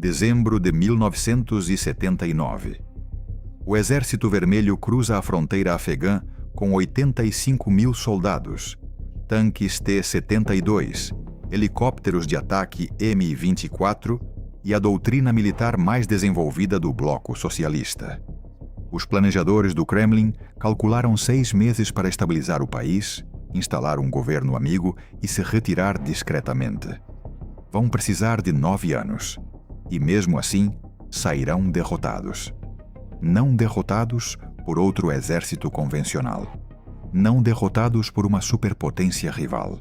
Dezembro de 1979. O Exército Vermelho cruza a fronteira afegã com 85 mil soldados, tanques T-72, helicópteros de ataque Mi-24 e a doutrina militar mais desenvolvida do bloco socialista. Os planejadores do Kremlin calcularam 6 meses para estabilizar o país, instalar um governo amigo e se retirar discretamente. Vão precisar de 9 anos. E mesmo assim, sairão derrotados. Não derrotados por outro exército convencional. Não derrotados por uma superpotência rival.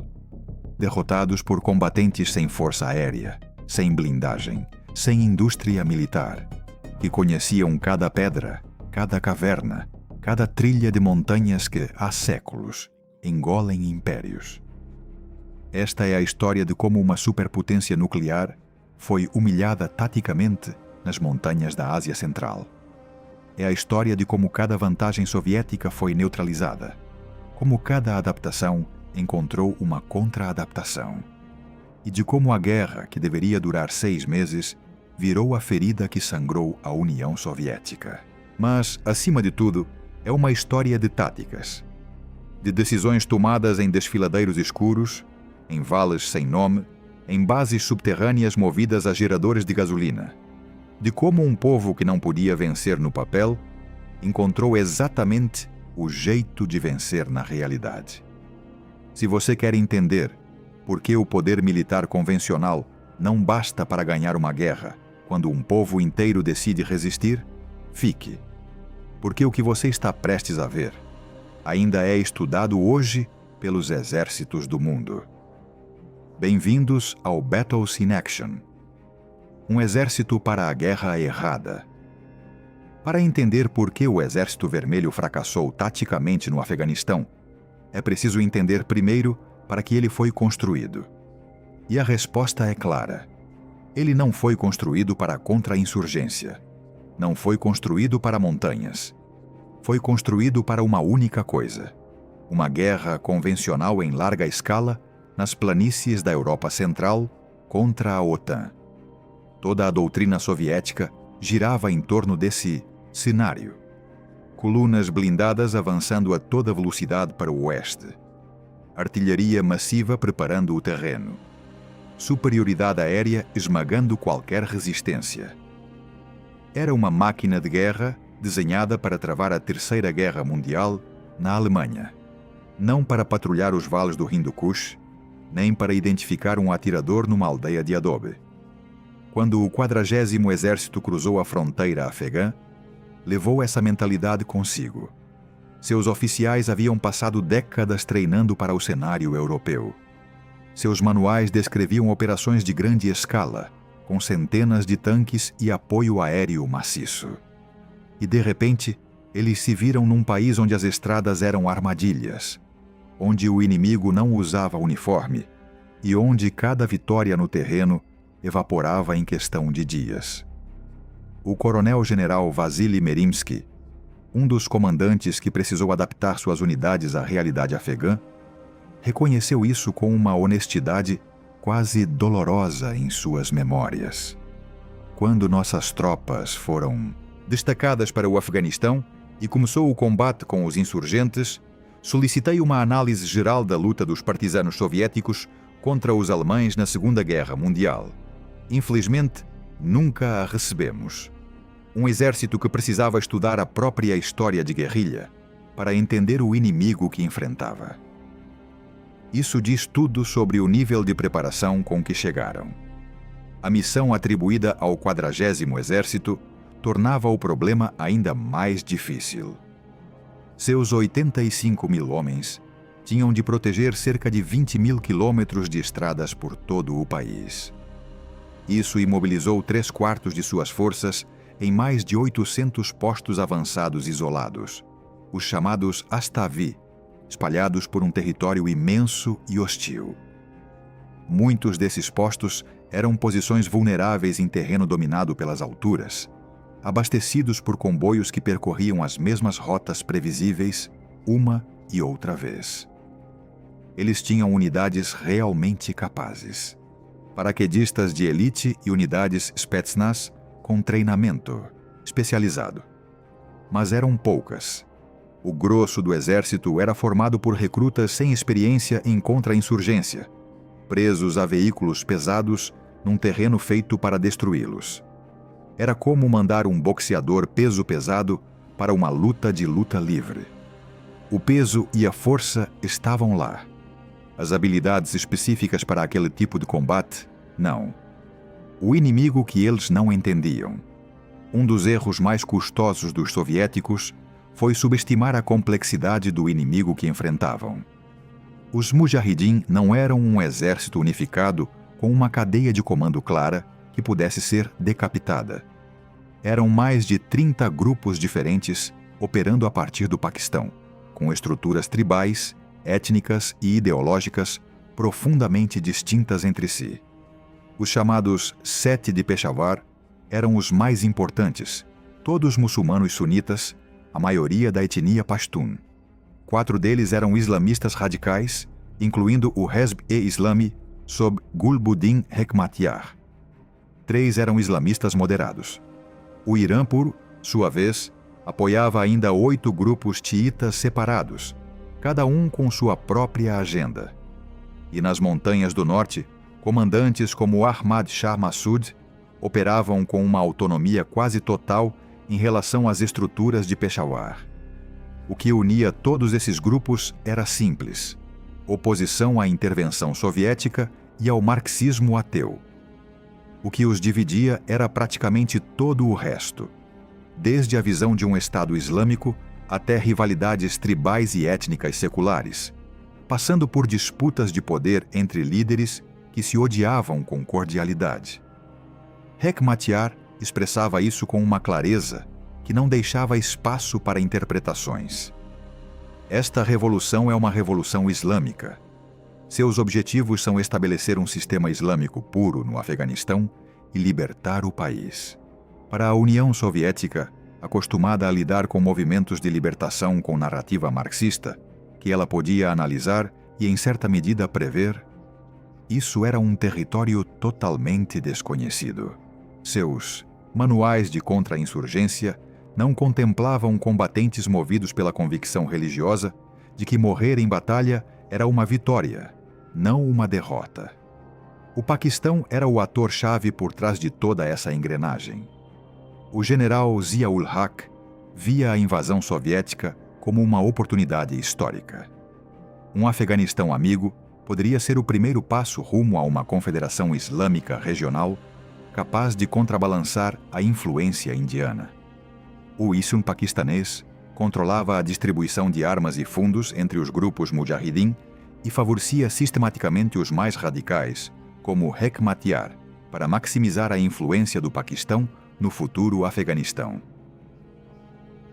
Derrotados por combatentes sem força aérea, sem blindagem, sem indústria militar, que conheciam cada pedra, cada caverna, cada trilha de montanhas que, há séculos, engolem impérios. Esta é a história de como uma superpotência nuclear foi humilhada taticamente nas montanhas da Ásia Central. É a história de como cada vantagem soviética foi neutralizada, como cada adaptação encontrou uma contra-adaptação, e de como a guerra, que deveria durar 6 meses, virou a ferida que sangrou a União Soviética. Mas, acima de tudo, é uma história de táticas, de decisões tomadas em desfiladeiros escuros, em vales sem nome, em bases subterrâneas movidas a geradores de gasolina, de como um povo que não podia vencer no papel encontrou exatamente o jeito de vencer na realidade. Se você quer entender por que o poder militar convencional não basta para ganhar uma guerra quando um povo inteiro decide resistir, fique. Porque o que você está prestes a ver ainda é estudado hoje pelos exércitos do mundo. Bem-vindos ao Battles in Action. Um exército para a guerra errada. Para entender por que o Exército Vermelho fracassou taticamente no Afeganistão, é preciso entender primeiro para que ele foi construído. E a resposta é clara. Ele não foi construído para a contra-insurgência. Não foi construído para montanhas. Foi construído para uma única coisa: uma guerra convencional em larga escala nas planícies da Europa Central contra a OTAN. Toda a doutrina soviética girava em torno desse cenário. Colunas blindadas avançando a toda velocidade para o oeste. Artilharia massiva preparando o terreno. Superioridade aérea esmagando qualquer resistência. Era uma máquina de guerra desenhada para travar a Terceira Guerra Mundial na Alemanha. Não para patrulhar os vales do Hindu Kush, nem para identificar um atirador numa aldeia de adobe. Quando o 40º Exército cruzou a fronteira afegã, levou essa mentalidade consigo. Seus oficiais haviam passado décadas treinando para o cenário europeu. Seus manuais descreviam operações de grande escala, com centenas de tanques e apoio aéreo maciço. E, de repente, eles se viram num país onde as estradas eram armadilhas, onde o inimigo não usava uniforme e onde cada vitória no terreno evaporava em questão de dias. O coronel-general Vassili Merimsky, um dos comandantes que precisou adaptar suas unidades à realidade afegã, reconheceu isso com uma honestidade quase dolorosa em suas memórias. Quando nossas tropas foram destacadas para o Afeganistão e começou o combate com os insurgentes, solicitei uma análise geral da luta dos partisanos soviéticos contra os alemães na Segunda Guerra Mundial. Infelizmente, nunca a recebemos. Um exército que precisava estudar a própria história de guerrilha para entender o inimigo que enfrentava. Isso diz tudo sobre o nível de preparação com que chegaram. A missão atribuída ao 40º Exército tornava o problema ainda mais difícil. Seus 85 mil homens tinham de proteger cerca de 20 mil quilômetros de estradas por todo o país. Isso imobilizou 3/4 de suas forças em mais de 800 postos avançados isolados, os chamados Astavi, espalhados por um território imenso e hostil. Muitos desses postos eram posições vulneráveis em terreno dominado pelas alturas, abastecidos por comboios que percorriam as mesmas rotas previsíveis uma e outra vez. Eles tinham unidades realmente capazes. paraquedistas de elite e unidades Spetsnaz com treinamento especializado. Mas eram poucas. O grosso do exército era formado por recrutas sem experiência em contra-insurgência, presos a veículos pesados num terreno feito para destruí-los. Era como mandar um boxeador peso pesado para uma luta de luta livre. O peso e a força estavam lá. As habilidades específicas para aquele tipo de combate, não. O inimigo que eles não entendiam. Um dos erros mais custosos dos soviéticos foi subestimar a complexidade do inimigo que enfrentavam. Os Mujahidin não eram um exército unificado com uma cadeia de comando clara que pudesse ser decapitada. Eram mais de 30 grupos diferentes operando a partir do Paquistão, com estruturas tribais, étnicas e ideológicas profundamente distintas entre si. Os chamados Sete de Peshawar eram os mais importantes, todos muçulmanos sunitas, a maioria da etnia Pashtun. 4 deles eram islamistas radicais, incluindo o Hezb-e-Islami, sob Gulbuddin Hekmatyar. 3 eram islamistas moderados. O Irã, por sua vez, apoiava ainda 8 grupos xiitas separados, cada um com sua própria agenda. E nas montanhas do norte, comandantes como Ahmad Shah Massoud operavam com uma autonomia quase total em relação às estruturas de Peshawar. O que unia todos esses grupos era simples: oposição à intervenção soviética e ao marxismo ateu. O que os dividia era praticamente todo o resto, desde a visão de um Estado islâmico até rivalidades tribais e étnicas seculares, passando por disputas de poder entre líderes que se odiavam com cordialidade. Hekmatyar expressava isso com uma clareza que não deixava espaço para interpretações. Esta revolução é uma revolução islâmica. Seus objetivos são estabelecer um sistema islâmico puro no Afeganistão e libertar o país. Para a União Soviética, acostumada a lidar com movimentos de libertação com narrativa marxista, que ela podia analisar e, em certa medida, prever, isso era um território totalmente desconhecido. Seus manuais de contra-insurgência não contemplavam combatentes movidos pela convicção religiosa de que morrer em batalha era uma vitória, não uma derrota. O Paquistão era o ator-chave por trás de toda essa engrenagem. O general Zia-ul-Haq via a invasão soviética como uma oportunidade histórica. Um Afeganistão amigo poderia ser o primeiro passo rumo a uma confederação islâmica regional capaz de contrabalançar a influência indiana. O ISIL paquistanês controlava a distribuição de armas e fundos entre os grupos Mujahidin e favorecia sistematicamente os mais radicais, como Hekmatyar, para maximizar a influência do Paquistão no futuro Afeganistão.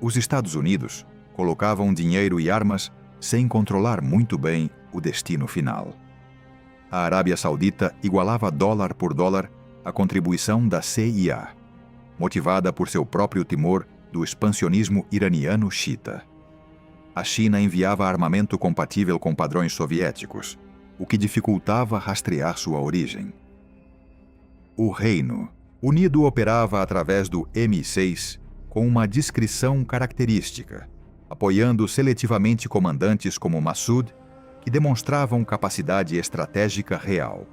Os Estados Unidos colocavam dinheiro e armas sem controlar muito bem o destino final. A Arábia Saudita igualava dólar por dólar a contribuição da CIA, motivada por seu próprio temor do expansionismo iraniano xiita. A China enviava armamento compatível com padrões soviéticos, o que dificultava rastrear sua origem. O Reino Unido operava através do MI6 com uma discrição característica, apoiando seletivamente comandantes como Massoud, que demonstravam capacidade estratégica real.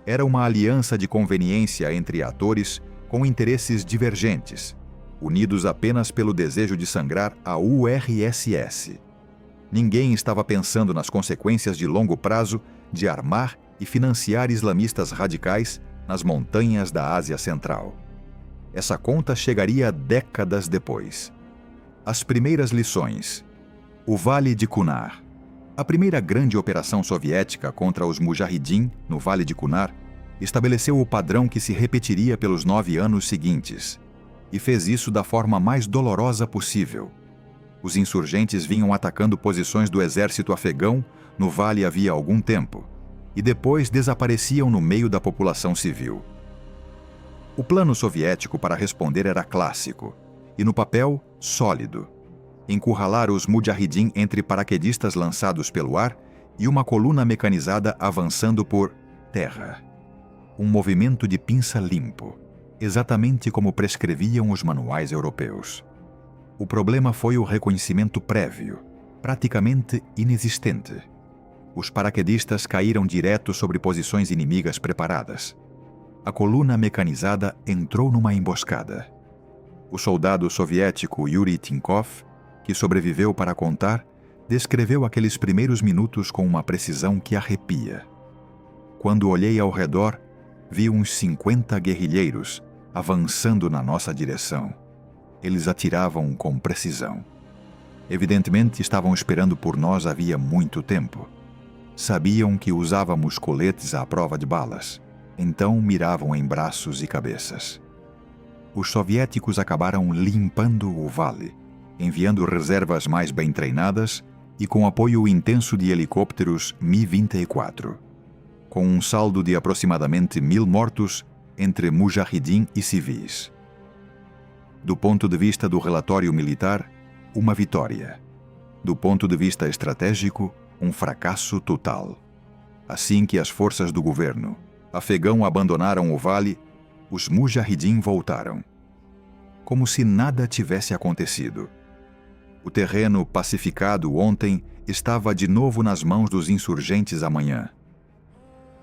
Era uma aliança de conveniência entre atores com interesses divergentes, unidos apenas pelo desejo de sangrar a URSS. Ninguém estava pensando nas consequências de longo prazo de armar e financiar islamistas radicais nas montanhas da Ásia Central. Essa conta chegaria décadas depois. As primeiras lições. O Vale de Kunar. A primeira grande operação soviética contra os Mujahidin no Vale de Kunar estabeleceu o padrão que se repetiria pelos 9 anos seguintes, e fez isso da forma mais dolorosa possível. Os insurgentes vinham atacando posições do exército afegão no vale havia algum tempo, e depois desapareciam no meio da população civil. O plano soviético para responder era clássico, e no papel, sólido: encurralar os Mujahidin entre paraquedistas lançados pelo ar e uma coluna mecanizada avançando por terra. Um movimento de pinça limpo, exatamente como prescreviam os manuais europeus. O problema foi o reconhecimento prévio, praticamente inexistente. Os paraquedistas caíram direto sobre posições inimigas preparadas. A coluna mecanizada entrou numa emboscada. O soldado soviético Yuri Tinkov, que sobreviveu para contar, descreveu aqueles primeiros minutos com uma precisão que arrepia. Quando olhei ao redor, vi uns 50 guerrilheiros avançando na nossa direção. Eles atiravam com precisão. Evidentemente estavam esperando por nós havia muito tempo. Sabiam que usávamos coletes à prova de balas, então miravam em braços e cabeças. Os soviéticos acabaram limpando o vale, enviando reservas mais bem treinadas e com apoio intenso de helicópteros Mi-24. Com um saldo de aproximadamente 1000 mortos entre mujahidin e civis. Do ponto de vista do relatório militar, uma vitória. Do ponto de vista estratégico, um fracasso total. Assim que as forças do governo afegão abandonaram o vale, os mujahidin voltaram. Como se nada tivesse acontecido. O terreno pacificado ontem estava de novo nas mãos dos insurgentes amanhã.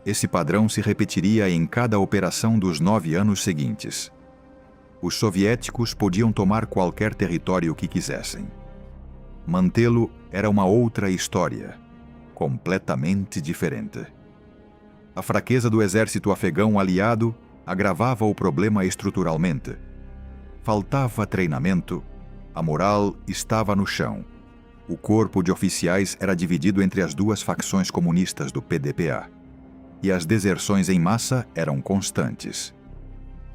Esse padrão se repetiria em cada operação dos 9 anos seguintes. Os soviéticos podiam tomar qualquer território que quisessem. Mantê-lo era uma outra história, completamente diferente. A fraqueza do exército afegão aliado agravava o problema estruturalmente. Faltava treinamento, a moral estava no chão. O corpo de oficiais era dividido entre as duas facções comunistas do PDPA. E as deserções em massa eram constantes.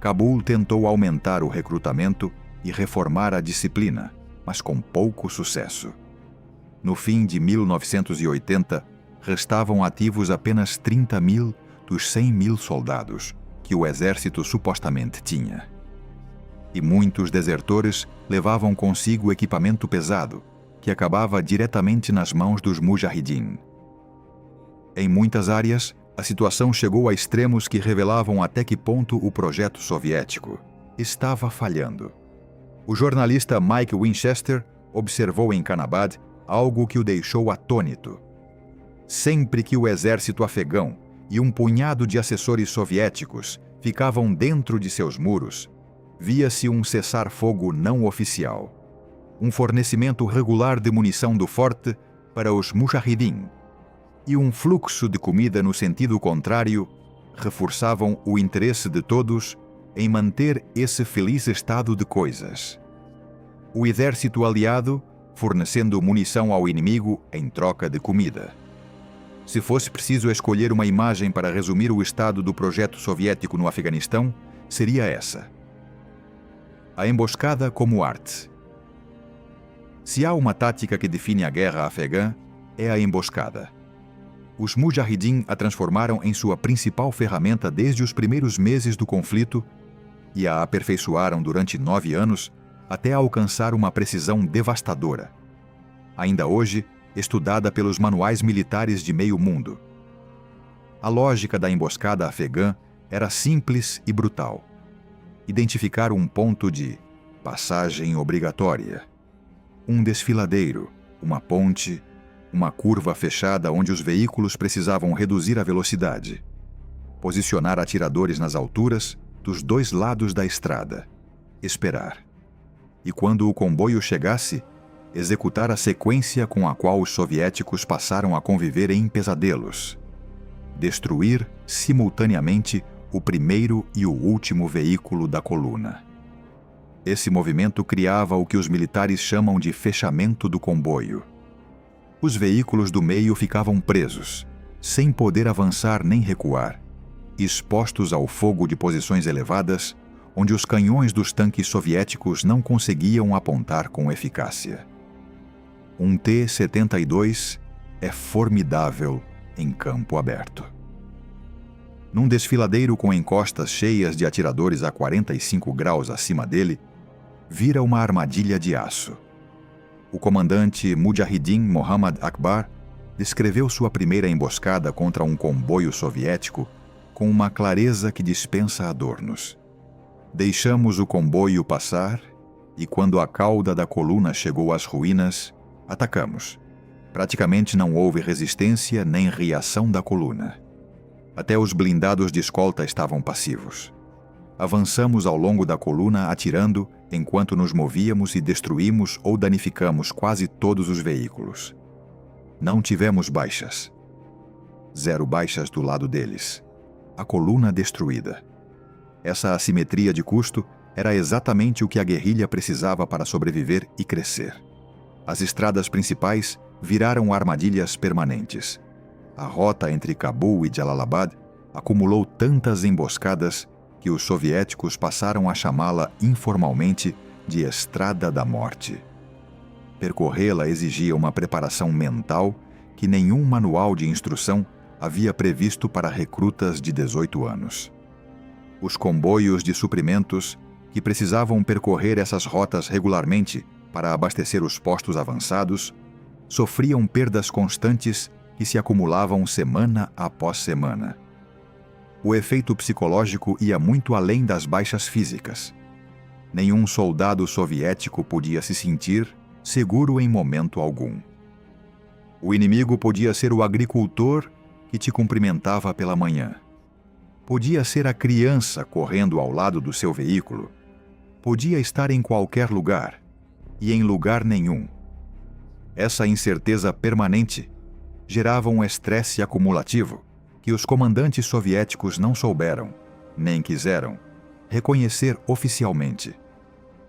Cabul tentou aumentar o recrutamento e reformar a disciplina, mas com pouco sucesso. No fim de 1980, restavam ativos apenas 30.000 dos 100.000 soldados que o exército supostamente tinha. E muitos desertores levavam consigo equipamento pesado, que acabava diretamente nas mãos dos mujahidin. Em muitas áreas, a situação chegou a extremos que revelavam até que ponto o projeto soviético estava falhando. O jornalista Mike Winchester observou em Kanabad algo que o deixou atônito. Sempre que o exército afegão e um punhado de assessores soviéticos ficavam dentro de seus muros, via-se um cessar-fogo não oficial, um fornecimento regular de munição do forte para os mujahidin, e um fluxo de comida no sentido contrário reforçavam o interesse de todos em manter esse feliz estado de coisas. O exército aliado fornecendo munição ao inimigo em troca de comida. Se fosse preciso escolher uma imagem para resumir o estado do projeto soviético no Afeganistão, seria essa. A emboscada como arte. Se há uma tática que define a guerra afegã, é a emboscada. Os mujahidin a transformaram em sua principal ferramenta desde os primeiros meses do conflito e a aperfeiçoaram durante 9 anos até alcançar uma precisão devastadora. Ainda hoje, estudada pelos manuais militares de meio mundo. A lógica da emboscada afegã era simples e brutal. Identificar um ponto de passagem obrigatória, um desfiladeiro, uma ponte, uma curva fechada onde os veículos precisavam reduzir a velocidade, posicionar atiradores nas alturas dos 2 lados da estrada, esperar. E quando o comboio chegasse, executar a sequência com a qual os soviéticos passaram a conviver em pesadelos. Destruir, simultaneamente, o primeiro e o último veículo da coluna. Esse movimento criava o que os militares chamam de fechamento do comboio. Os veículos do meio ficavam presos, sem poder avançar nem recuar, expostos ao fogo de posições elevadas, onde os canhões dos tanques soviéticos não conseguiam apontar com eficácia. Um T-72 é formidável em campo aberto. Num desfiladeiro com encostas cheias de atiradores a 45 graus acima dele, vira uma armadilha de aço. O comandante Mujahidin Mohammad Akbar descreveu sua primeira emboscada contra um comboio soviético com uma clareza que dispensa adornos. Deixamos o comboio passar e, quando a cauda da coluna chegou às ruínas, atacamos. Praticamente não houve resistência nem reação da coluna. Até os blindados de escolta estavam passivos. Avançamos ao longo da coluna atirando enquanto nos movíamos e destruímos ou danificamos quase todos os veículos. Não tivemos baixas. 0 baixas do lado deles. A coluna destruída. Essa assimetria de custo era exatamente o que a guerrilha precisava para sobreviver e crescer. As estradas principais viraram armadilhas permanentes. A rota entre Cabul e Jalalabad acumulou tantas emboscadas que os soviéticos passaram a chamá-la informalmente de Estrada da Morte. Percorrê-la exigia uma preparação mental que nenhum manual de instrução havia previsto para recrutas de 18 anos. Os comboios de suprimentos, que precisavam percorrer essas rotas regularmente para abastecer os postos avançados, sofriam perdas constantes que se acumulavam semana após semana. O efeito psicológico ia muito além das baixas físicas. Nenhum soldado soviético podia se sentir seguro em momento algum. O inimigo podia ser o agricultor que te cumprimentava pela manhã. Podia ser a criança correndo ao lado do seu veículo. Podia estar em qualquer lugar e em lugar nenhum. Essa incerteza permanente gerava um estresse acumulativo que os comandantes soviéticos não souberam, nem quiseram, reconhecer oficialmente,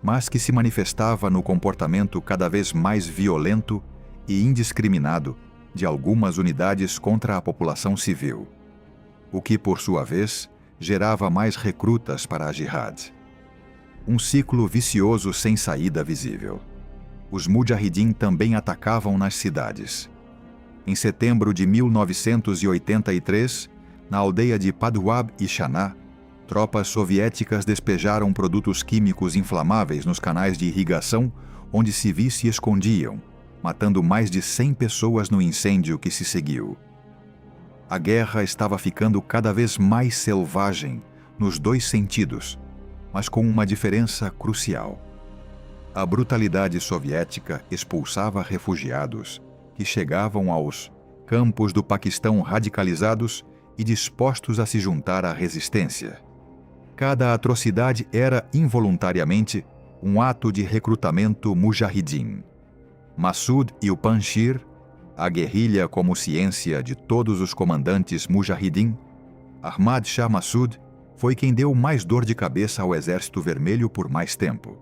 mas que se manifestava no comportamento cada vez mais violento e indiscriminado de algumas unidades contra a população civil, o que, por sua vez, gerava mais recrutas para a jihad. Um ciclo vicioso sem saída visível. Os mujahidin também atacavam nas cidades. Em setembro de 1983, na aldeia de Padwab e Shaná, tropas soviéticas despejaram produtos químicos inflamáveis nos canais de irrigação onde civis se escondiam, matando mais de 100 pessoas no incêndio que se seguiu. A guerra estava ficando cada vez mais selvagem nos 2 sentidos, mas com uma diferença crucial. A brutalidade soviética expulsava refugiados que chegavam aos campos do Paquistão radicalizados e dispostos a se juntar à resistência. Cada atrocidade era, involuntariamente, um ato de recrutamento mujahidin. Massoud e o Panjshir, a guerrilha como ciência de todos os comandantes mujahidin, Ahmad Shah Massoud foi quem deu mais dor de cabeça ao Exército Vermelho por mais tempo.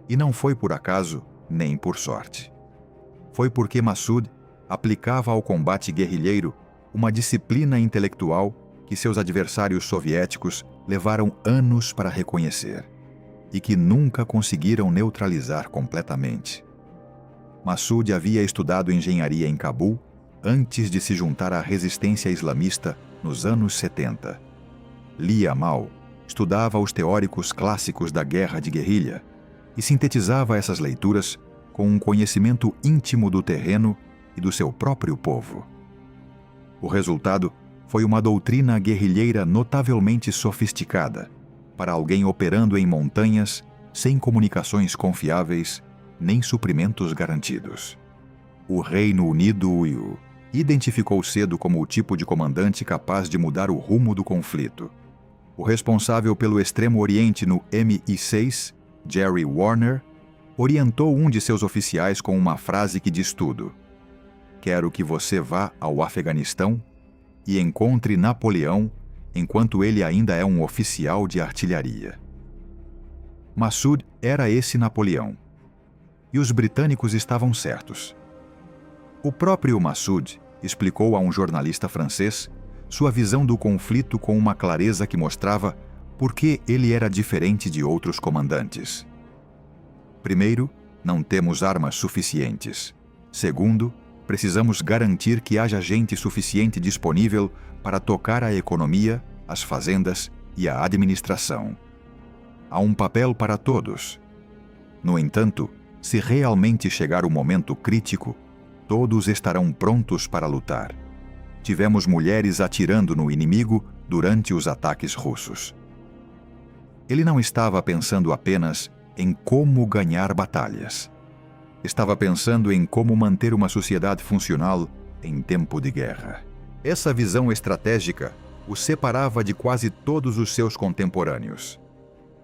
E não foi por acaso, nem por sorte. Foi porque Massoud aplicava ao combate guerrilheiro uma disciplina intelectual que seus adversários soviéticos levaram anos para reconhecer e que nunca conseguiram neutralizar completamente. Massoud havia estudado engenharia em Cabul antes de se juntar à resistência islamista nos anos 70. Lia mal, estudava os teóricos clássicos da guerra de guerrilha e sintetizava essas leituras com um conhecimento íntimo do terreno e do seu próprio povo. O resultado foi uma doutrina guerrilheira notavelmente sofisticada para alguém operando em montanhas sem comunicações confiáveis nem suprimentos garantidos. O Reino Unido o identificou cedo como o tipo de comandante capaz de mudar o rumo do conflito. O responsável pelo Extremo Oriente no MI6, Jerry Warner, orientou um de seus oficiais com uma frase que diz tudo: "Quero que você vá ao Afeganistão e encontre Napoleão enquanto ele ainda é um oficial de artilharia." Massoud era esse Napoleão. E os britânicos estavam certos. O próprio Massoud explicou a um jornalista francês sua visão do conflito com uma clareza que mostrava por que ele era diferente de outros comandantes. Primeiro, não temos armas suficientes. Segundo, precisamos garantir que haja gente suficiente disponível para tocar a economia, as fazendas e a administração. Há um papel para todos. No entanto, se realmente chegar o momento crítico, todos estarão prontos para lutar. Tivemos mulheres atirando no inimigo durante os ataques russos. Ele não estava pensando apenas em como ganhar batalhas. Estava pensando em como manter uma sociedade funcional em tempo de guerra. Essa visão estratégica o separava de quase todos os seus contemporâneos.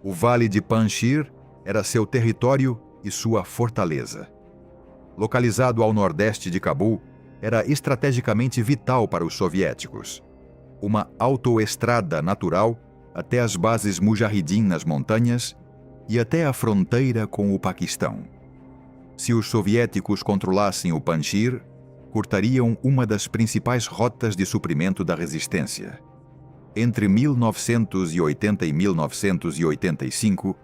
O Vale de Panjshir era seu território e sua fortaleza. Localizado ao nordeste de Cabul, era estrategicamente vital para os soviéticos. Uma autoestrada natural até as bases Mujahidin nas montanhas e até a fronteira com o Paquistão. Se os soviéticos controlassem o Panjshir, cortariam uma das principais rotas de suprimento da resistência. Entre 1980 e 1985,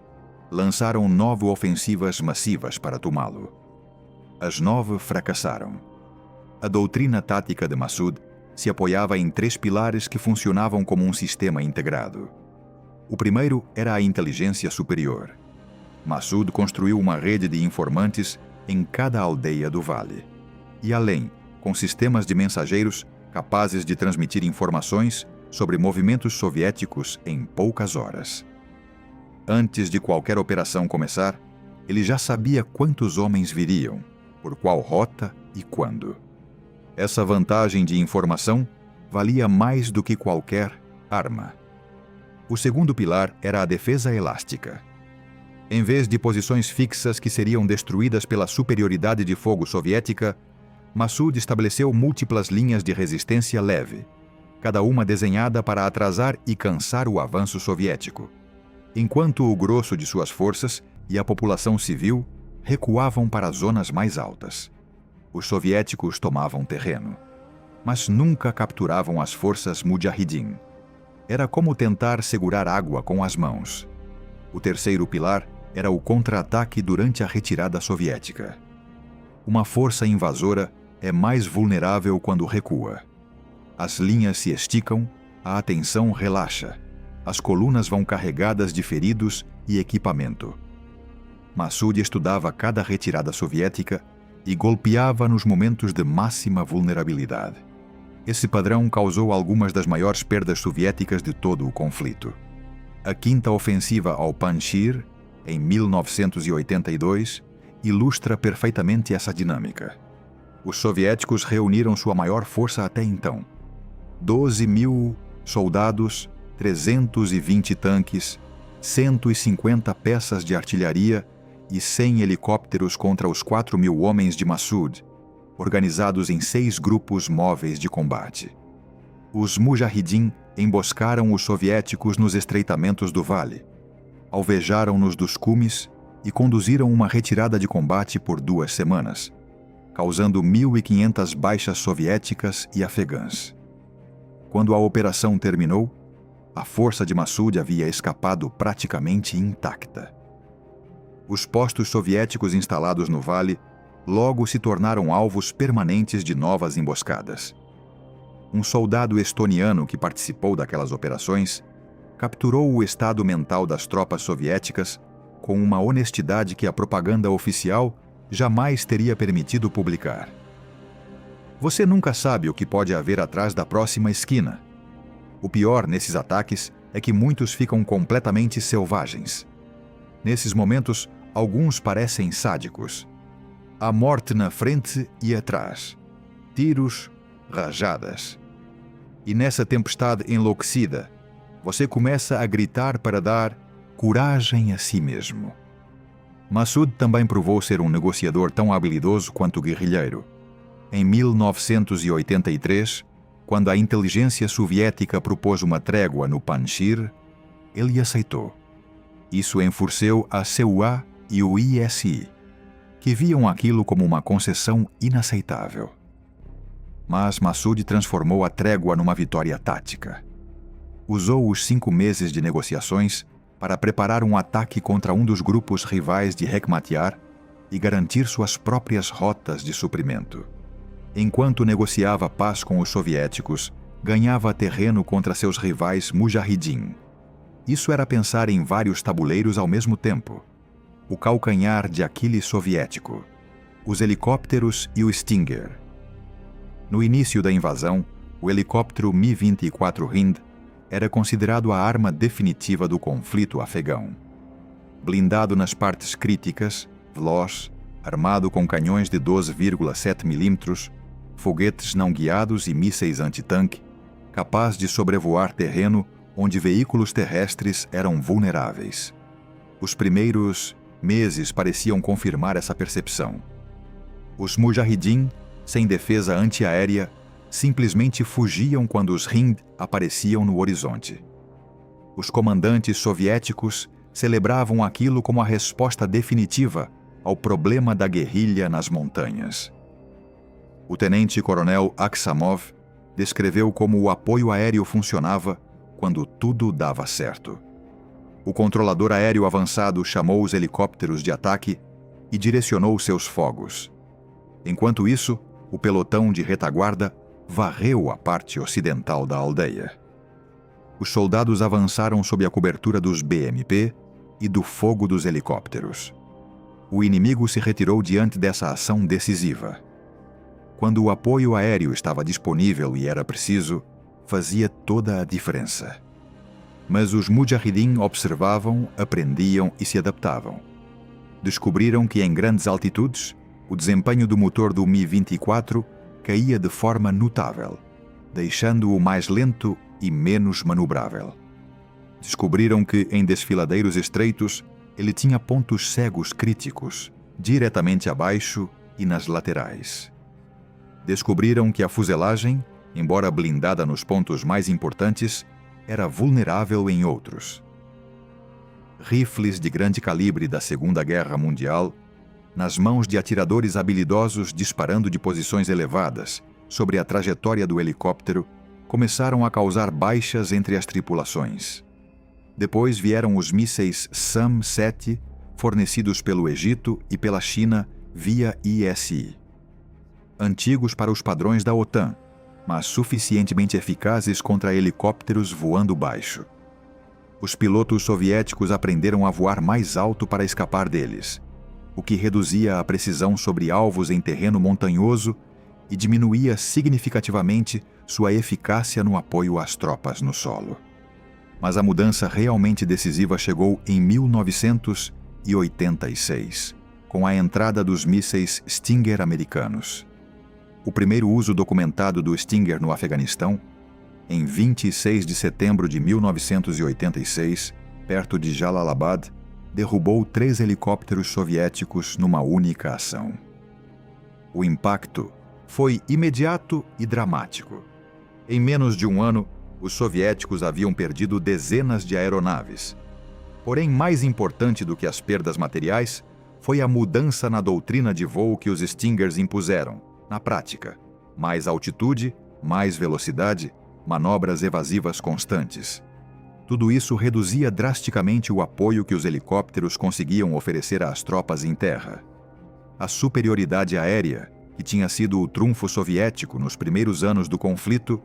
lançaram 9 ofensivas massivas para tomá-lo. As 9 fracassaram. A doutrina tática de Massoud se apoiava em 3 pilares que funcionavam como um sistema integrado. O primeiro era a inteligência superior. Massoud construiu uma rede de informantes em cada aldeia do vale. E além, com sistemas de mensageiros capazes de transmitir informações sobre movimentos soviéticos em poucas horas. Antes de qualquer operação começar, ele já sabia quantos homens viriam, por qual rota e quando. Essa vantagem de informação valia mais do que qualquer arma. O segundo pilar era a defesa elástica. Em vez de posições fixas que seriam destruídas pela superioridade de fogo soviética, Massoud estabeleceu múltiplas linhas de resistência leve, cada uma desenhada para atrasar e cansar o avanço soviético, enquanto o grosso de suas forças e a população civil recuavam para as zonas mais altas. Os soviéticos tomavam terreno, mas nunca capturavam as forças Mujahidin. Era como tentar segurar água com as mãos. O terceiro pilar era o contra-ataque durante a retirada soviética. Uma força invasora é mais vulnerável quando recua. As linhas se esticam, a atenção relaxa, as colunas vão carregadas de feridos e equipamento. Massoud estudava cada retirada soviética e golpeava nos momentos de máxima vulnerabilidade. Esse padrão causou algumas das maiores perdas soviéticas de todo o conflito. A quinta ofensiva ao Panjshir, em 1982, ilustra perfeitamente essa dinâmica. Os soviéticos reuniram sua maior força até então. 12.000 soldados, 320 tanques, 150 peças de artilharia e 100 helicópteros contra os 4.000 homens de Massoud, organizados em 6 grupos móveis de combate. Os Mujahidin emboscaram os soviéticos nos estreitamentos do vale, alvejaram-nos dos cumes e conduziram uma retirada de combate por 2 semanas, causando 1.500 baixas soviéticas e afegãs. Quando a operação terminou, a força de Massoud havia escapado praticamente intacta. Os postos soviéticos instalados no vale logo se tornaram alvos permanentes de novas emboscadas. Um soldado estoniano que participou daquelas operações capturou o estado mental das tropas soviéticas com uma honestidade que a propaganda oficial jamais teria permitido publicar. Você nunca sabe o que pode haver atrás da próxima esquina. O pior nesses ataques é que muitos ficam completamente selvagens. Nesses momentos, alguns parecem sádicos. A morte na frente e atrás. Tiros, rajadas. E nessa tempestade enlouquecida, você começa a gritar para dar coragem a si mesmo. Massoud também provou ser um negociador tão habilidoso quanto guerrilheiro. Em 1983, quando a inteligência soviética propôs uma trégua no Panjshir, ele aceitou. Isso enfureceu a CUA e o ISI, que viam aquilo como uma concessão inaceitável. Mas Massoud transformou a trégua numa vitória tática. Usou os 5 meses de negociações para preparar um ataque contra um dos grupos rivais de Hekmatyar e garantir suas próprias rotas de suprimento. Enquanto negociava paz com os soviéticos, ganhava terreno contra seus rivais Mujahidin. Isso era pensar em vários tabuleiros ao mesmo tempo. O calcanhar de Aquiles soviético, os helicópteros e o Stinger. No início da invasão, o helicóptero Mi-24 Hind era considerado a arma definitiva do conflito afegão. Blindado nas partes críticas, veloz, armado com canhões de 12,7 mm, foguetes não guiados e mísseis antitanque, capaz de sobrevoar terreno onde veículos terrestres eram vulneráveis. Os primeiros meses pareciam confirmar essa percepção. Os Mujahideen, sem defesa antiaérea, simplesmente fugiam quando os Hind apareciam no horizonte. Os comandantes soviéticos celebravam aquilo como a resposta definitiva ao problema da guerrilha nas montanhas. O tenente-coronel Aksamov descreveu como o apoio aéreo funcionava quando tudo dava certo. O controlador aéreo avançado chamou os helicópteros de ataque e direcionou seus fogos. Enquanto isso, o pelotão de retaguarda varreu a parte ocidental da aldeia. Os soldados avançaram sob a cobertura dos BMP e do fogo dos helicópteros. O inimigo se retirou diante dessa ação decisiva. Quando o apoio aéreo estava disponível e era preciso, fazia toda a diferença. Mas os Mujahideen observavam, aprendiam e se adaptavam. Descobriram que em grandes altitudes, o desempenho do motor do Mi-24 caía de forma notável, deixando-o mais lento e menos manobrável. Descobriram que, em desfiladeiros estreitos, ele tinha pontos cegos críticos, diretamente abaixo e nas laterais. Descobriram que a fuselagem, embora blindada nos pontos mais importantes, era vulnerável em outros. Rifles de grande calibre da Segunda Guerra Mundial, nas mãos de atiradores habilidosos disparando de posições elevadas sobre a trajetória do helicóptero, começaram a causar baixas entre as tripulações. Depois vieram os mísseis SAM-7, fornecidos pelo Egito e pela China via ISI. Antigos para os padrões da OTAN, mas suficientemente eficazes contra helicópteros voando baixo. Os pilotos soviéticos aprenderam a voar mais alto para escapar deles, o que reduzia a precisão sobre alvos em terreno montanhoso e diminuía significativamente sua eficácia no apoio às tropas no solo. Mas a mudança realmente decisiva chegou em 1986, com a entrada dos mísseis Stinger americanos. O primeiro uso documentado do Stinger no Afeganistão, em 26 de setembro de 1986, perto de Jalalabad, derrubou 3 helicópteros soviéticos numa única ação. O impacto foi imediato e dramático. Em menos de um ano, os soviéticos haviam perdido dezenas de aeronaves. Porém, mais importante do que as perdas materiais foi a mudança na doutrina de voo que os Stingers impuseram, na prática: mais altitude, mais velocidade, manobras evasivas constantes. Tudo isso reduzia drasticamente o apoio que os helicópteros conseguiam oferecer às tropas em terra. A superioridade aérea, que tinha sido o trunfo soviético nos primeiros anos do conflito,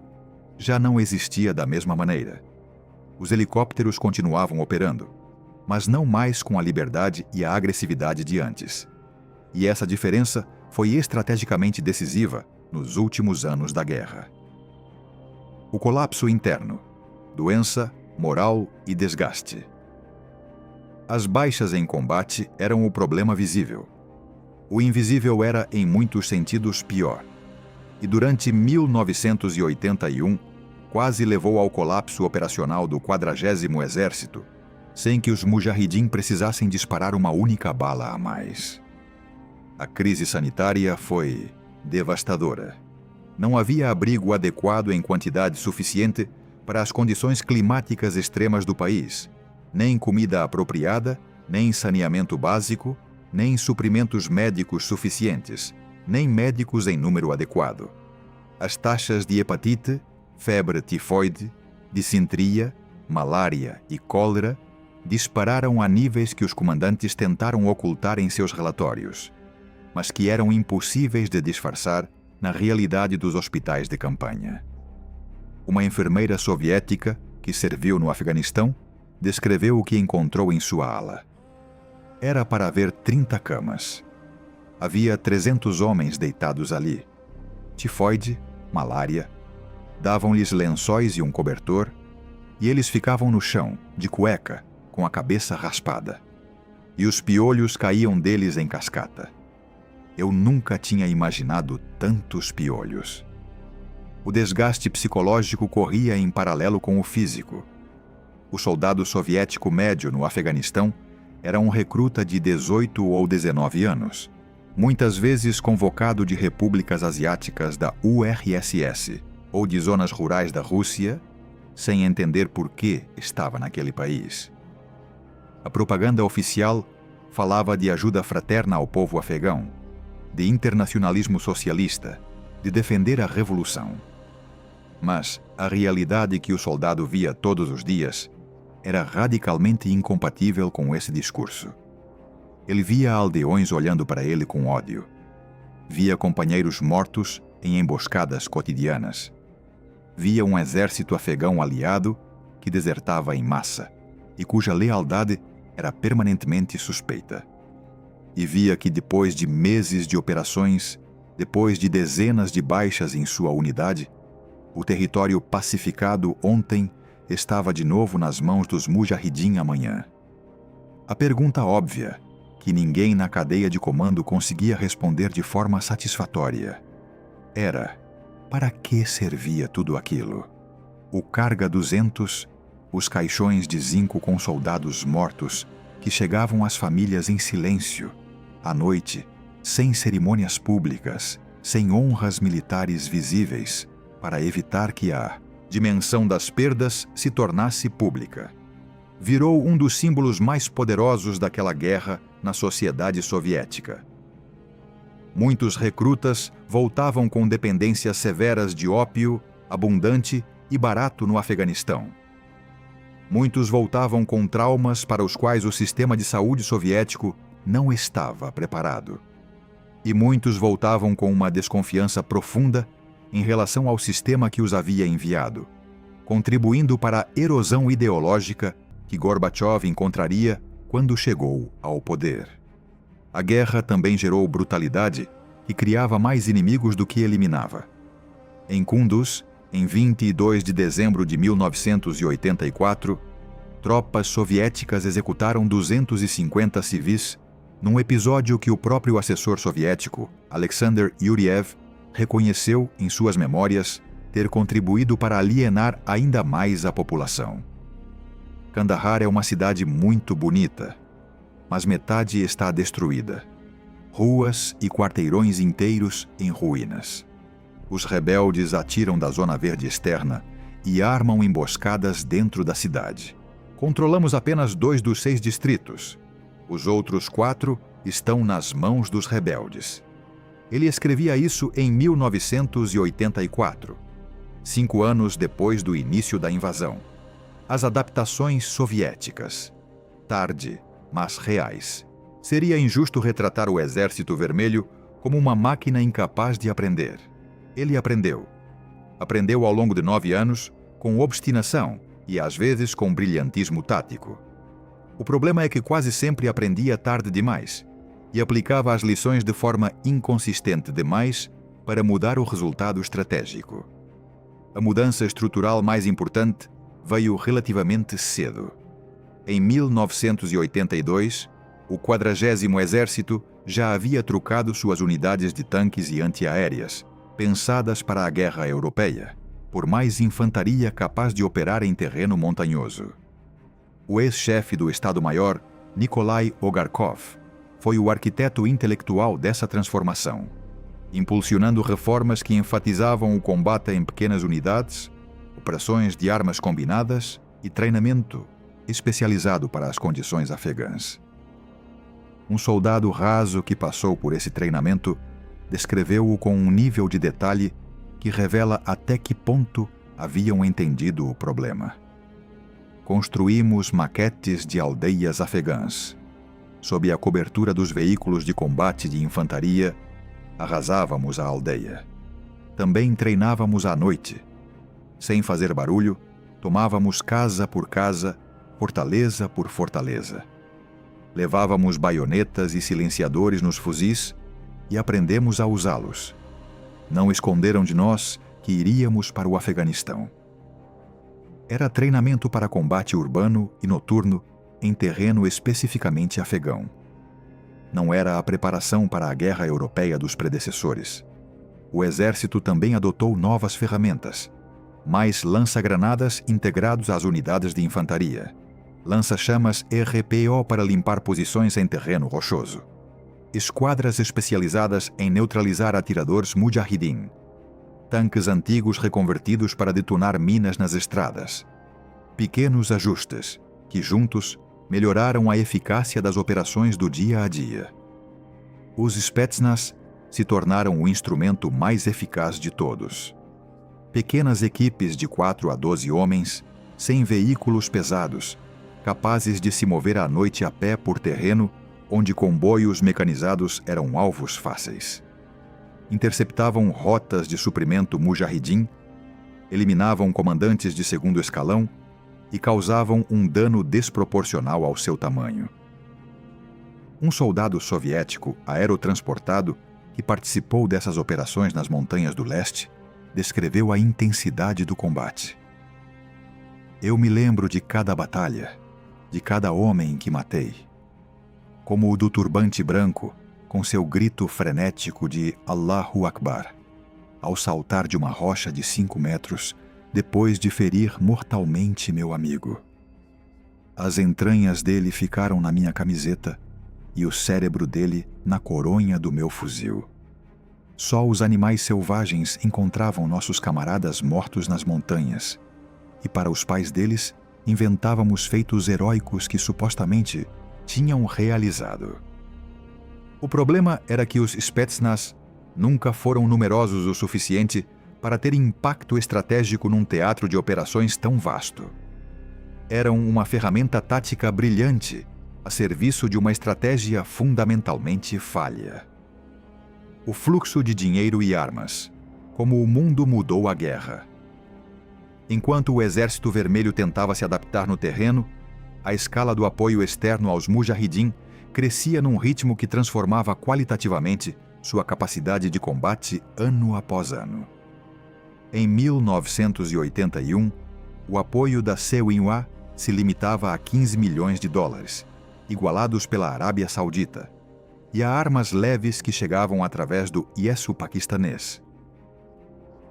já não existia da mesma maneira. Os helicópteros continuavam operando, mas não mais com a liberdade e a agressividade de antes. E essa diferença foi estrategicamente decisiva nos últimos anos da guerra. O colapso interno, doença, moral e desgaste. As baixas em combate eram o problema visível. O invisível era, em muitos sentidos, pior. E durante 1981, quase levou ao colapso operacional do 40º Exército, sem que os Mujahideen precisassem disparar uma única bala a mais. A crise sanitária foi devastadora. Não havia abrigo adequado em quantidade suficiente para as condições climáticas extremas do país, nem comida apropriada, nem saneamento básico, nem suprimentos médicos suficientes, nem médicos em número adequado. As taxas de hepatite, febre tifoide, dissenteria, malária e cólera dispararam a níveis que os comandantes tentaram ocultar em seus relatórios, mas que eram impossíveis de disfarçar na realidade dos hospitais de campanha. Uma enfermeira soviética, que serviu no Afeganistão, descreveu o que encontrou em sua ala. Era para haver 30 camas. Havia 300 homens deitados ali. Tifoide, malária, davam-lhes lençóis e um cobertor, e eles ficavam no chão, de cueca, com a cabeça raspada. E os piolhos caíam deles em cascata. Eu nunca tinha imaginado tantos piolhos. O desgaste psicológico corria em paralelo com o físico. O soldado soviético médio no Afeganistão era um recruta de 18 ou 19 anos, muitas vezes convocado de repúblicas asiáticas da URSS ou de zonas rurais da Rússia, sem entender por que estava naquele país. A propaganda oficial falava de ajuda fraterna ao povo afegão, de internacionalismo socialista, de defender a revolução. Mas a realidade que o soldado via todos os dias era radicalmente incompatível com esse discurso. Ele via aldeões olhando para ele com ódio. Via companheiros mortos em emboscadas cotidianas. Via um exército afegão aliado que desertava em massa e cuja lealdade era permanentemente suspeita. E via que depois de meses de operações, depois de dezenas de baixas em sua unidade, o território pacificado ontem estava de novo nas mãos dos Mujahidin amanhã. A pergunta óbvia, que ninguém na cadeia de comando conseguia responder de forma satisfatória, era: para que servia tudo aquilo? O Carga 200, os caixões de zinco com soldados mortos que chegavam às famílias em silêncio, à noite, sem cerimônias públicas, sem honras militares visíveis, para evitar que a dimensão das perdas se tornasse pública. Virou um dos símbolos mais poderosos daquela guerra na sociedade soviética. Muitos recrutas voltavam com dependências severas de ópio, abundante e barato no Afeganistão. Muitos voltavam com traumas para os quais o sistema de saúde soviético não estava preparado. E muitos voltavam com uma desconfiança profunda em relação ao sistema que os havia enviado, contribuindo para a erosão ideológica que Gorbachev encontraria quando chegou ao poder. A guerra também gerou brutalidade que criava mais inimigos do que eliminava. Em Kunduz, em 22 de dezembro de 1984, tropas soviéticas executaram 250 civis num episódio que o próprio assessor soviético, Alexander Yuriev, reconheceu em suas memórias ter contribuído para alienar ainda mais a população. Kandahar é uma cidade muito bonita, mas metade está destruída. Ruas e quarteirões inteiros em ruínas. Os rebeldes atiram da zona verde externa e armam emboscadas dentro da cidade. Controlamos apenas 2 dos 6 distritos. Os outros 4 estão nas mãos dos rebeldes. Ele escrevia isso em 1984, 5 anos depois do início da invasão. As adaptações soviéticas. Tarde, mas reais. Seria injusto retratar o Exército Vermelho como uma máquina incapaz de aprender. Ele aprendeu. Aprendeu ao longo de 9 anos, com obstinação e às vezes com brilhantismo tático. O problema é que quase sempre aprendia tarde demais e aplicava as lições de forma inconsistente demais para mudar o resultado estratégico. A mudança estrutural mais importante veio relativamente cedo. Em 1982, o 40º Exército já havia trocado suas unidades de tanques e antiaéreas, pensadas para a guerra europeia, por mais infantaria capaz de operar em terreno montanhoso. O ex-chefe do Estado-Maior, Nikolai Ogarkov, foi o arquiteto intelectual dessa transformação, impulsionando reformas que enfatizavam o combate em pequenas unidades, operações de armas combinadas e treinamento especializado para as condições afegãs. Um soldado raso que passou por esse treinamento descreveu-o com um nível de detalhe que revela até que ponto haviam entendido o problema. Construímos maquetes de aldeias afegãs. Sob a cobertura dos veículos de combate de infantaria, arrasávamos a aldeia. Também treinávamos à noite. Sem fazer barulho, tomávamos casa por casa, fortaleza por fortaleza. Levávamos baionetas e silenciadores nos fuzis e aprendemos a usá-los. Não esconderam de nós que iríamos para o Afeganistão. Era treinamento para combate urbano e noturno em terreno especificamente afegão. Não era a preparação para a guerra europeia dos predecessores. O exército também adotou novas ferramentas, mais lança-granadas integrados às unidades de infantaria, lança-chamas RPO para limpar posições em terreno rochoso, esquadras especializadas em neutralizar atiradores mujahidin, tanques antigos reconvertidos para detonar minas nas estradas. Pequenos ajustes que, juntos, melhoraram a eficácia das operações do dia a dia. Os Spetsnaz se tornaram o instrumento mais eficaz de todos. Pequenas equipes de 4 a 12 homens, sem veículos pesados, capazes de se mover à noite a pé por terreno onde comboios mecanizados eram alvos fáceis. Interceptavam rotas de suprimento mujahidin, eliminavam comandantes de segundo escalão e causavam um dano desproporcional ao seu tamanho. Um soldado soviético aerotransportado que participou dessas operações nas montanhas do leste descreveu a intensidade do combate. Eu me lembro de cada batalha, de cada homem que matei, como o do turbante branco, com seu grito frenético de Allahu Akbar, ao saltar de uma rocha de 5 metros, depois de ferir mortalmente meu amigo. As entranhas dele ficaram na minha camiseta e o cérebro dele na coronha do meu fuzil. Só os animais selvagens encontravam nossos camaradas mortos nas montanhas, e para os pais deles, inventávamos feitos heróicos que supostamente tinham realizado. O problema era que os Spetsnaz nunca foram numerosos o suficiente para ter impacto estratégico num teatro de operações tão vasto. Eram uma ferramenta tática brilhante a serviço de uma estratégia fundamentalmente falha. O fluxo de dinheiro e armas, como o mundo mudou a guerra. Enquanto o Exército Vermelho tentava se adaptar no terreno, a escala do apoio externo aos mujahidin crescia num ritmo que transformava qualitativamente sua capacidade de combate ano após ano. Em 1981, o apoio da CUNA se limitava a 15 milhões de dólares, igualados pela Arábia Saudita, e a armas leves que chegavam através do IESU paquistanês.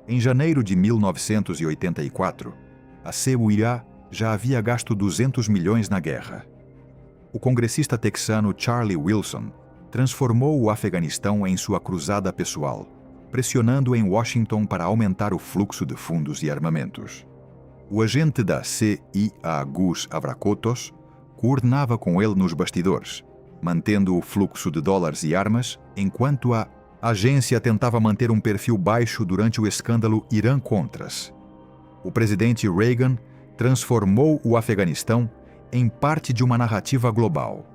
Em janeiro de 1984, a CUNA já havia gasto 200 milhões na guerra. O congressista texano Charlie Wilson transformou o Afeganistão em sua cruzada pessoal, pressionando em Washington para aumentar o fluxo de fundos e armamentos. O agente da CIA, Gus Avrakotos, coordenava com ele nos bastidores, mantendo o fluxo de dólares e armas, enquanto a agência tentava manter um perfil baixo durante o escândalo Irã-Contras. O presidente Reagan transformou o Afeganistão em parte de uma narrativa global.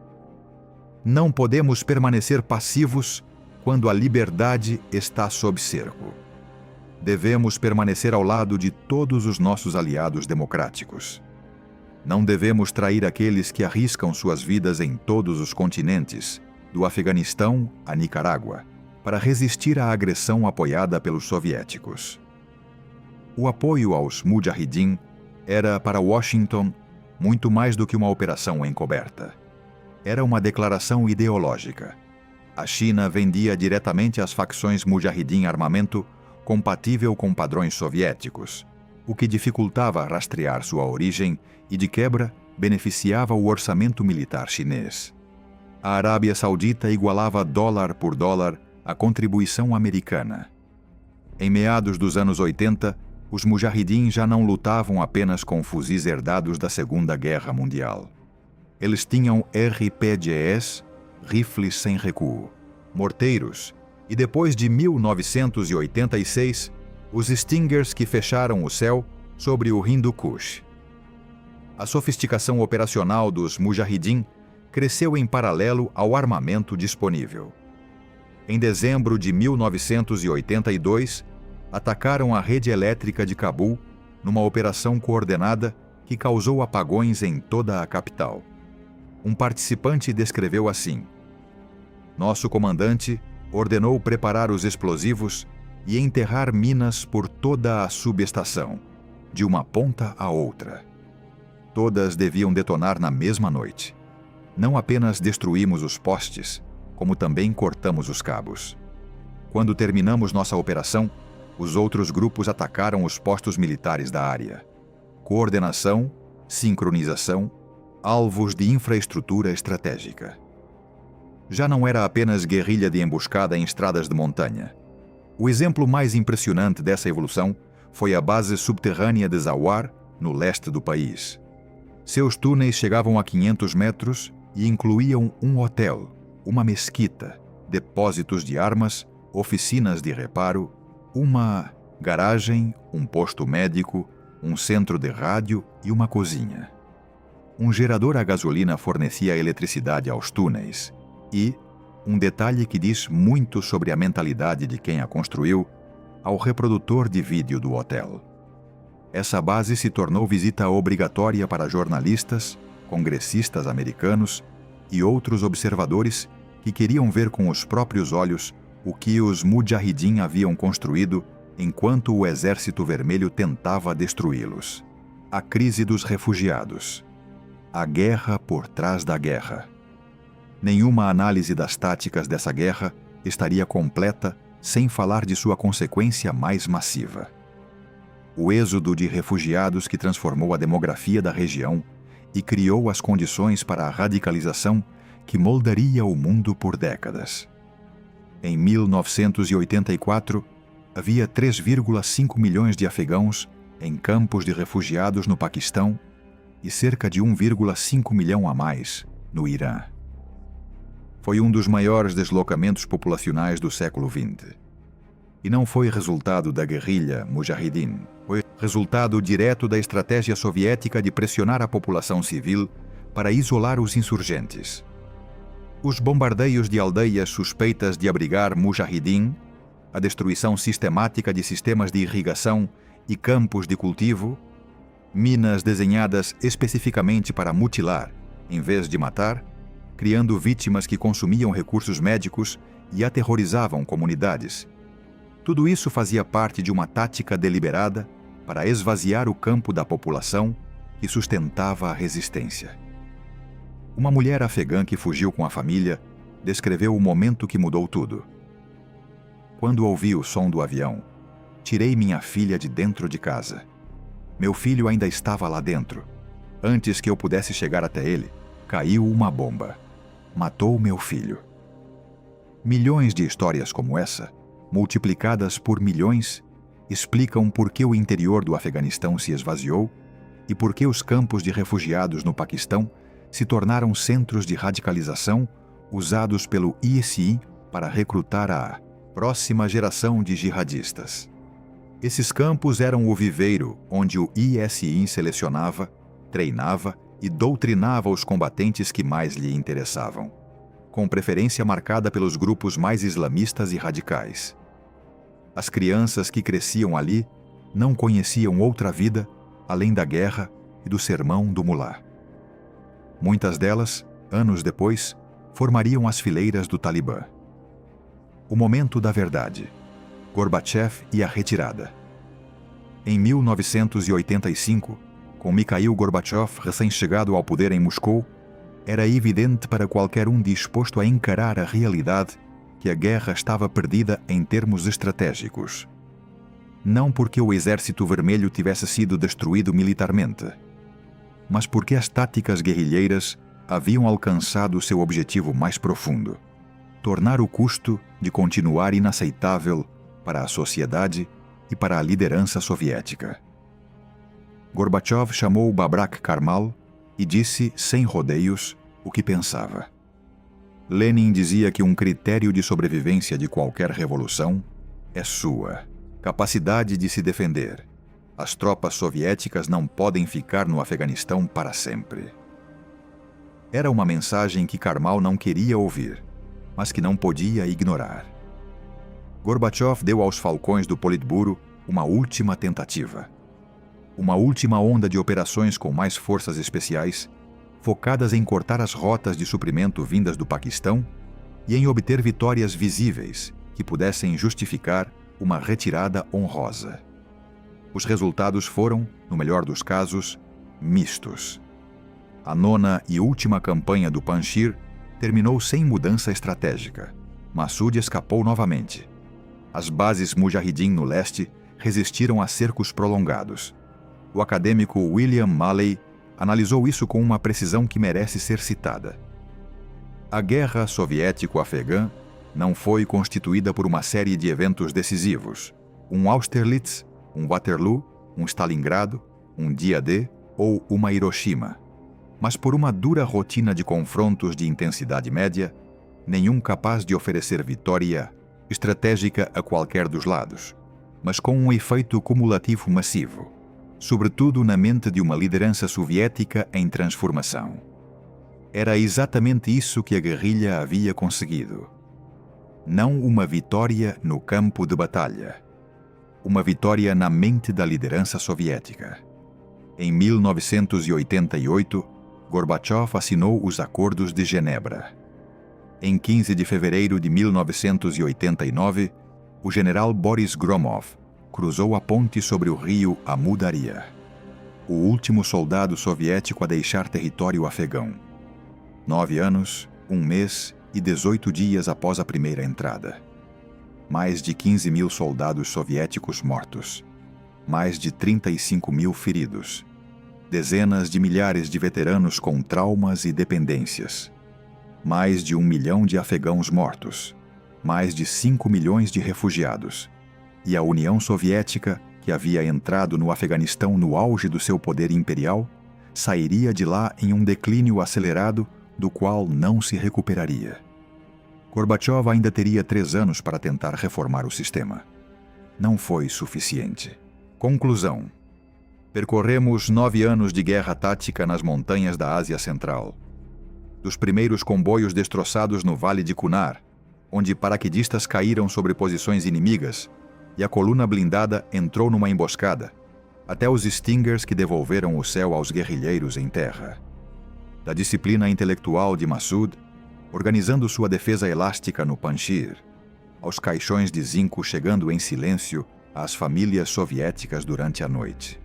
Não podemos permanecer passivos quando a liberdade está sob cerco. Devemos permanecer ao lado de todos os nossos aliados democráticos. Não devemos trair aqueles que arriscam suas vidas em todos os continentes, do Afeganistão a Nicarágua, para resistir à agressão apoiada pelos soviéticos. O apoio aos mujahidin era para Washington muito mais do que uma operação encoberta. Era uma declaração ideológica. A China vendia diretamente às facções mujahidin armamento compatível com padrões soviéticos, o que dificultava rastrear sua origem e, de quebra, beneficiava o orçamento militar chinês. A Arábia Saudita igualava dólar por dólar a contribuição americana. Em meados dos anos 80, os mujahidin já não lutavam apenas com fuzis herdados da Segunda Guerra Mundial. Eles tinham RPGs, rifles sem recuo, morteiros e, depois de 1986, os Stingers que fecharam o céu sobre o Hindu Kush. A sofisticação operacional dos mujahidin cresceu em paralelo ao armamento disponível. Em dezembro de 1982, atacaram a rede elétrica de Cabul numa operação coordenada que causou apagões em toda a capital. Um participante descreveu assim: "Nosso comandante ordenou preparar os explosivos e enterrar minas por toda a subestação. de uma ponta à outra. Todas deviam detonar na mesma noite. Não apenas destruímos os postes, como também cortamos os cabos. Quando terminamos nossa operação, os outros grupos atacaram os postos militares da área. Coordenação, sincronização, alvos de infraestrutura estratégica. Já não era apenas guerrilha de emboscada em estradas de montanha. O exemplo mais impressionante dessa evolução foi a base subterrânea de Zawar, no leste do país. Seus túneis chegavam a 500 metros e incluíam um hotel, uma mesquita, depósitos de armas, oficinas de reparo, uma garagem, um posto médico, um centro de rádio e uma cozinha. Um gerador a gasolina fornecia eletricidade aos túneis e, um detalhe que diz muito sobre a mentalidade de quem a construiu, ao reprodutor de vídeo do hotel. Essa base se tornou visita obrigatória para jornalistas, congressistas americanos e outros observadores que queriam ver com os próprios olhos o que os Mujahideen haviam construído enquanto o Exército Vermelho tentava destruí-los. A crise dos refugiados. A guerra por trás da guerra. Nenhuma análise das táticas dessa guerra estaria completa sem falar de sua consequência mais massiva. O êxodo de refugiados que transformou a demografia da região e criou as condições para a radicalização que moldaria o mundo por décadas. Em 1984, havia 3,5 milhões de afegãos em campos de refugiados no Paquistão e cerca de 1,5 milhão a mais no Irã. Foi um dos maiores deslocamentos populacionais do século XX. E não foi resultado da guerrilha Mujahideen, foi resultado direto da estratégia soviética de pressionar a população civil para isolar os insurgentes. Os bombardeios de aldeias suspeitas de abrigar Mujahideen, a destruição sistemática de sistemas de irrigação e campos de cultivo, minas desenhadas especificamente para mutilar, em vez de matar, criando vítimas que consumiam recursos médicos e aterrorizavam comunidades. Tudo isso fazia parte de uma tática deliberada para esvaziar o campo da população que sustentava a resistência. Uma mulher afegã que fugiu com a família descreveu o momento que mudou tudo. Quando ouvi o som do avião, tirei minha filha de dentro de casa. Meu filho ainda estava lá dentro. Antes que eu pudesse chegar até ele, caiu uma bomba. Matou meu filho. Milhões de histórias como essa, multiplicadas por milhões, explicam por que o interior do Afeganistão se esvaziou e por que os campos de refugiados no Paquistão se tornaram centros de radicalização usados pelo ISI para recrutar a próxima geração de jihadistas. Esses campos eram o viveiro onde o ISI selecionava, treinava e doutrinava os combatentes que mais lhe interessavam, com preferência marcada pelos grupos mais islamistas e radicais. As crianças que cresciam ali não conheciam outra vida além da guerra e do sermão do mulá. Muitas delas, anos depois, formariam as fileiras do Talibã. O momento da verdade. Gorbachev e a retirada. Em 1985, com Mikhail Gorbachev recém-chegado ao poder em Moscou, era evidente para qualquer um disposto a encarar a realidade que a guerra estava perdida em termos estratégicos. Não porque o Exército Vermelho tivesse sido destruído militarmente, mas porque as táticas guerrilheiras haviam alcançado seu objetivo mais profundo: tornar o custo de continuar inaceitável para a sociedade e para a liderança soviética. Gorbachev chamou Babrak Karmal e disse, sem rodeios, o que pensava. Lenin dizia que um critério de sobrevivência de qualquer revolução é sua capacidade de se defender. As tropas soviéticas não podem ficar no Afeganistão para sempre. Era uma mensagem que Karmal não queria ouvir, mas que não podia ignorar. Gorbachev deu aos falcões do Politburo uma última tentativa. Uma última onda de operações com mais forças especiais, focadas em cortar as rotas de suprimento vindas do Paquistão e em obter vitórias visíveis que pudessem justificar uma retirada honrosa. Os resultados foram, no melhor dos casos, mistos. A nona e última campanha do Panjshir terminou sem mudança estratégica. Massoud escapou novamente. As bases Mujahideen no leste resistiram a cercos prolongados. O acadêmico William Malley analisou isso com uma precisão que merece ser citada. A guerra soviético-afegã não foi constituída por uma série de eventos decisivos, um Austerlitz, um Waterloo, um Stalingrado, um Dia D ou uma Hiroshima, mas por uma dura rotina de confrontos de intensidade média, nenhum capaz de oferecer vitória estratégica a qualquer dos lados, mas com um efeito cumulativo massivo, sobretudo na mente de uma liderança soviética em transformação. Era exatamente isso que a guerrilha havia conseguido. Não uma vitória no campo de batalha, uma vitória na mente da liderança soviética. Em 1988, Gorbachev assinou os Acordos de Genebra. Em 15 de fevereiro de 1989, o general Boris Gromov cruzou a ponte sobre o rio Amu Daria, o último soldado soviético a deixar território afegão. 9 anos, 1 mês e 18 dias após a primeira entrada. Mais de 15 mil soldados soviéticos mortos. Mais de 35 mil feridos. Dezenas de milhares de veteranos com traumas e dependências. Mais de 1 milhão de afegãos mortos. Mais de 5 milhões de refugiados. E a União Soviética, que havia entrado no Afeganistão no auge do seu poder imperial, sairia de lá em um declínio acelerado do qual não se recuperaria. Gorbachev ainda teria 3 anos para tentar reformar o sistema. Não foi suficiente. Conclusão. Percorremos 9 anos de guerra tática nas montanhas da Ásia Central. Dos primeiros comboios destroçados no Vale de Kunar, onde paraquedistas caíram sobre posições inimigas e a coluna blindada entrou numa emboscada, até os Stingers que devolveram o céu aos guerrilheiros em terra. Da disciplina intelectual de Massoud, organizando sua defesa elástica no Panjshir, aos caixões de zinco chegando em silêncio às famílias soviéticas durante a noite.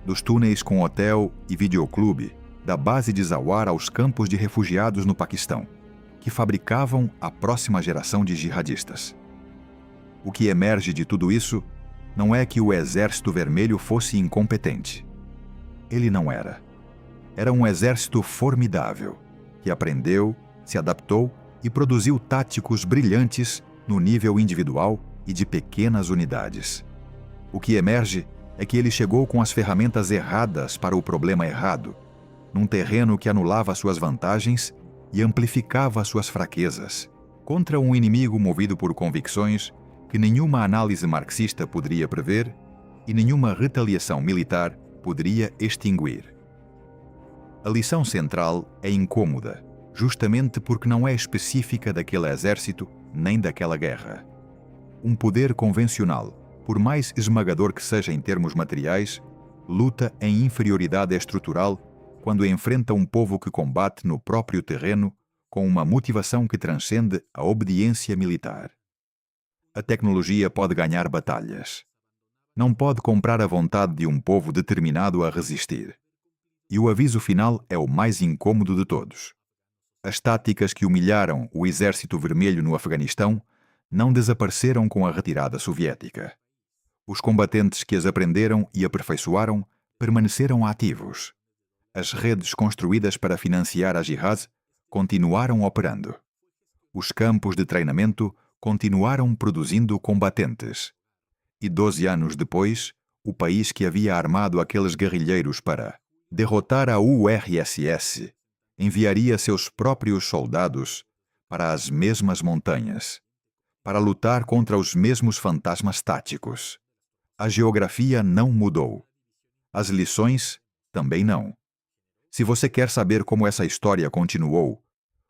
Dos túneis com hotel e videoclube, da base de Zawar aos campos de refugiados no Paquistão, que fabricavam a próxima geração de jihadistas. O que emerge de tudo isso não é que o Exército Vermelho fosse incompetente. Ele não era. Era um exército formidável, que aprendeu, se adaptou e produziu táticos brilhantes no nível individual e de pequenas unidades. O que emerge é que ele chegou com as ferramentas erradas para o problema errado, num terreno que anulava suas vantagens e amplificava suas fraquezas, contra um inimigo movido por convicções que nenhuma análise marxista poderia prever e nenhuma retaliação militar poderia extinguir. A lição central é incômoda, justamente porque não é específica daquele exército nem daquela guerra. Um poder convencional, por mais esmagador que seja em termos materiais, luta em inferioridade estrutural quando enfrenta um povo que combate no próprio terreno com uma motivação que transcende a obediência militar. A tecnologia pode ganhar batalhas. Não pode comprar a vontade de um povo determinado a resistir. E o aviso final é o mais incômodo de todos. As táticas que humilharam o Exército Vermelho no Afeganistão não desapareceram com a retirada soviética. Os combatentes que as aprenderam e aperfeiçoaram permaneceram ativos. As redes construídas para financiar a jihad continuaram operando. Os campos de treinamento continuaram produzindo combatentes. E 12 anos depois, o país que havia armado aqueles guerrilheiros para derrotar a URSS enviaria seus próprios soldados para as mesmas montanhas, para lutar contra os mesmos fantasmas táticos. A geografia não mudou. As lições também não. Se você quer saber como essa história continuou,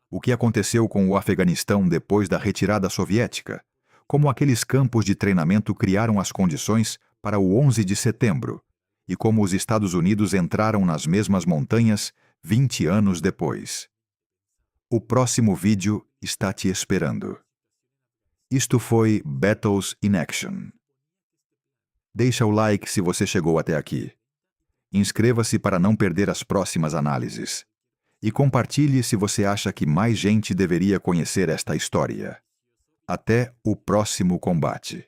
o que aconteceu com o Afeganistão depois da retirada soviética, como aqueles campos de treinamento criaram as condições para o 11 de setembro, e como os Estados Unidos entraram nas mesmas montanhas 20 anos depois. O próximo vídeo está te esperando. Isto foi Battles in Action. Deixa o like se você chegou até aqui. Inscreva-se para não perder as próximas análises. E compartilhe se você acha que mais gente deveria conhecer esta história. Até o próximo combate.